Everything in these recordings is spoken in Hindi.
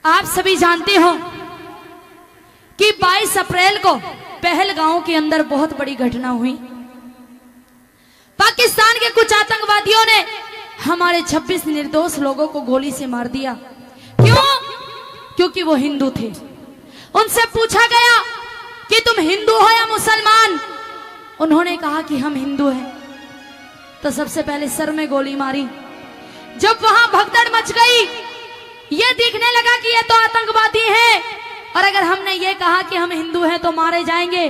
आप सभी जानते हो कि 22 अप्रैल को पहलगांव के अंदर बहुत बड़ी घटना हुई। पाकिस्तान के कुछ आतंकवादियों ने हमारे 26 निर्दोष लोगों को गोली से मार दिया। क्यों? क्योंकि वो हिंदू थे। उनसे पूछा गया कि तुम हिंदू हो या मुसलमान? उन्होंने कहा कि हम हिंदू हैं। तो सबसे पहले सर में गोली मारी। जब वहां भगदड़ मच गई, ये दिखने लगा कि ये तो आतंकवादी हैं, और अगर हमने ये कहा कि हम हिंदू हैं तो मारे जाएंगे।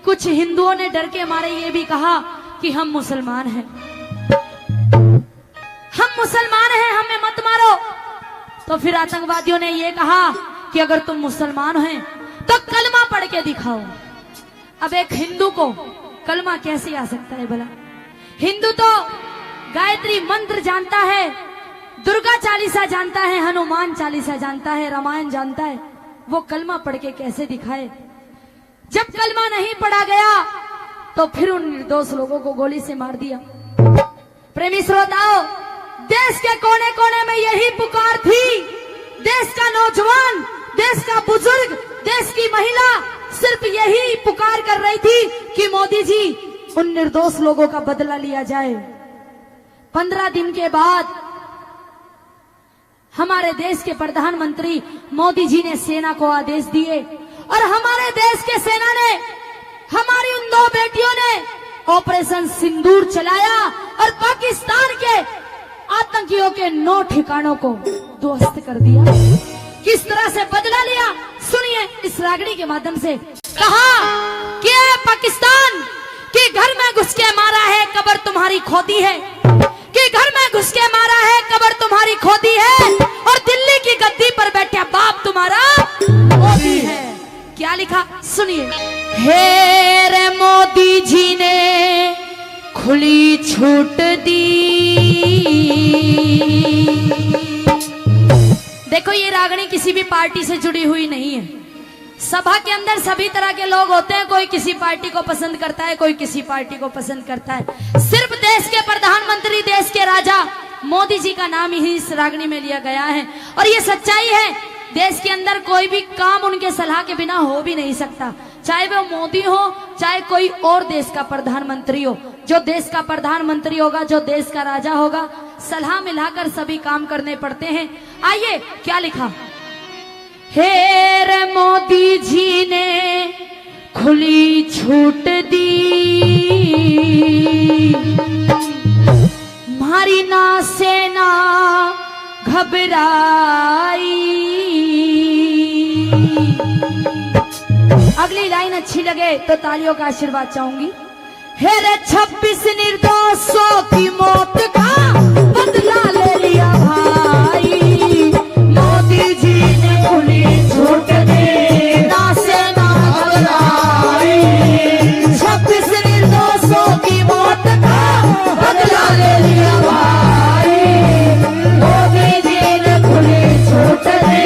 कुछ हिंदुओं ने डर के मारे ये भी कहा कि हम मुसलमान हैं, हम मुसलमान हैं, हमें मत मारो। तो फिर आतंकवादियों ने ये कहा कि अगर तुम मुसलमान हैं तो कलमा पढ़ के दिखाओ। अब एक हिंदू को कलमा कैसे आ सकता है भला? हिंदू तो गायत्री मंत्र जानता है, दुर्गा चालीसा जानता है, हनुमान चालीसा जानता है, रामायण जानता है। वो कलमा पढ़ के कैसे दिखाए? जब कलमा नहीं पढ़ा गया तो फिर उन निर्दोष लोगों को गोली से मार दिया। प्रेमी श्रोताओं, देश के कोने कोने में यही पुकार थी। देश का नौजवान, देश का बुजुर्ग, देश की महिला सिर्फ यही पुकार कर रही थी कि मोदी जी उन निर्दोष लोगों का बदला लिया जाए। 15 दिन के बाद हमारे देश के प्रधानमंत्री मोदी जी ने सेना को आदेश दिए, और हमारे देश के सेना ने, हमारी उन 2 बेटियों ने ऑपरेशन सिंदूर चलाया और पाकिस्तान के आतंकियों के 9 ठिकानों को ध्वस्त कर दिया। किस तरह से बदला लिया सुनिए इस रागनी के माध्यम से। कहा कि पाकिस्तान के घर में घुस के मारा है, कब्र तुम्हारी खोदी है, कि घर में घुस के मारा है, कब्र तुम्हारी खोदी है, और दिल्ली की गद्दी पर बैठा बाप तुम्हारा मोदी है। क्या लिखा सुनिए। हे रे मोदी जी ने खुली छूट दी। देखो, ये रागनी किसी भी पार्टी से जुड़ी हुई नहीं है। सभा के अंदर सभी तरह के लोग होते हैं, कोई किसी पार्टी को पसंद करता है, कोई किसी पार्टी को पसंद करता है। सिर्फ देश के प्रधानमंत्री, देश के राजा मोदी जी का नाम ही इस रागनी में लिया गया है। और ये सच्चाई है, देश के अंदर कोई भी काम उनके सलाह के बिना हो भी नहीं सकता। चाहे वो मोदी हो, चाहे कोई और देश का प्रधानमंत्री हो। जो देश का प्रधानमंत्री होगा, जो देश का राजा होगा, सलाह मिलाकर सभी काम करने पड़ते हैं। आइए क्या लिखा। हे रे मोदी जी ने खुली छूट दी, मारी ना सेना घबराई। अगली लाइन अच्छी लगे तो तालियों का आशीर्वाद चाहूंगी। हे रे 26 निर्दोषों की मौत का बदला ले लिया भाई, मोदी जी ने खुली छूट दी, ना सेना घबराई। 26 निर्दोषों की मौत का बदला ले लिया भाई, मोदी जी ने खुली छूट दी।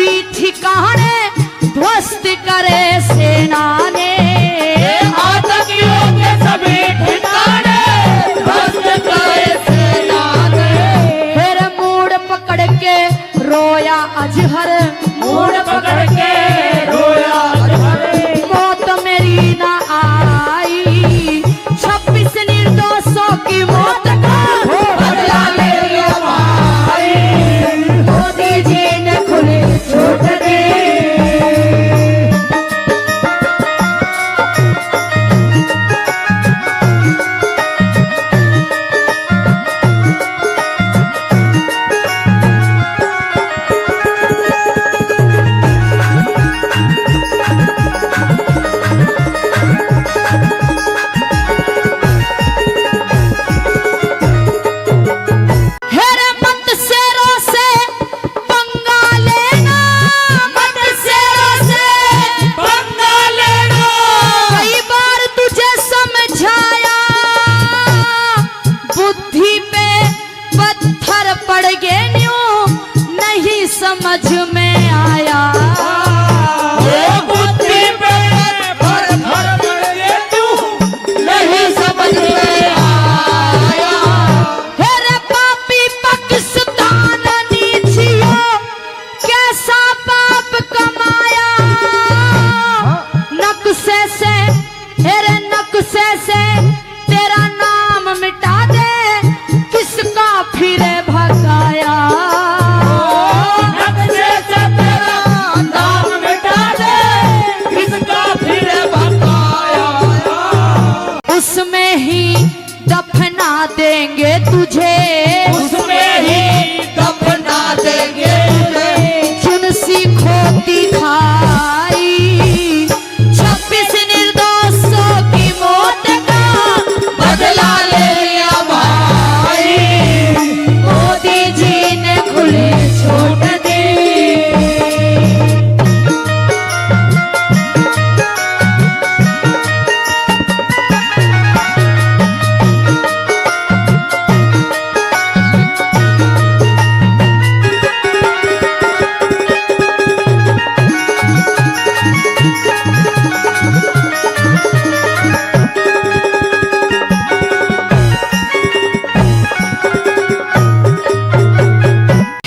सभी ठिकाने ध्वस्त करे सेना ने, आतंकियों के सभी ठिकाने ध्वस्त करे सेना ने। फिर मूड पकड़ के रोया अजहर, मूड पकड़ के रोया अजहर, मौत मेरी ना आई, 26 निर्दोषों की मौत का बदला ले लिया भाई, मोदी जी ने खुली छूट दी। हेरे मत शेरों से पंगा लेना, मत शेरों से पंगा लेना, कई बार तुझे समझाया, बुद्धि पे पत्थर पड़ गए न्यूं नहीं समझ में आया। वो बुद्धि पे पत्थर पड़ गए तू नहीं समझ में आया। हेरे पापी पाकिस्तान नीचियो कैसा पाप कमाया, नक्शे से हेरे नक्शे से तेरा नाम मिटा दे, किसका फिरे भगाया। नक्शे से तेरा नाम मिटा दे, किसका फिर भगाया। उसमें ही दफना देंगे तुझे, उसमें ही दफना देंगे तुझे। चुनसी खोती खाई, 26 निर्दोषों की मौत का बदला ले लिया भाई, मोदी जी ने खुली छूट दी।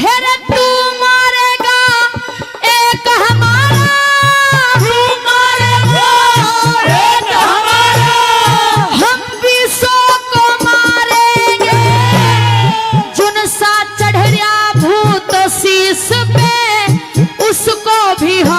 हेरे तू मारेगा एक हमारा, तू मारेगा एक हमारा, हम भी 100 को मारेंगे, जुनसा चढ़ रहा भूत शीश पे उसको भी हम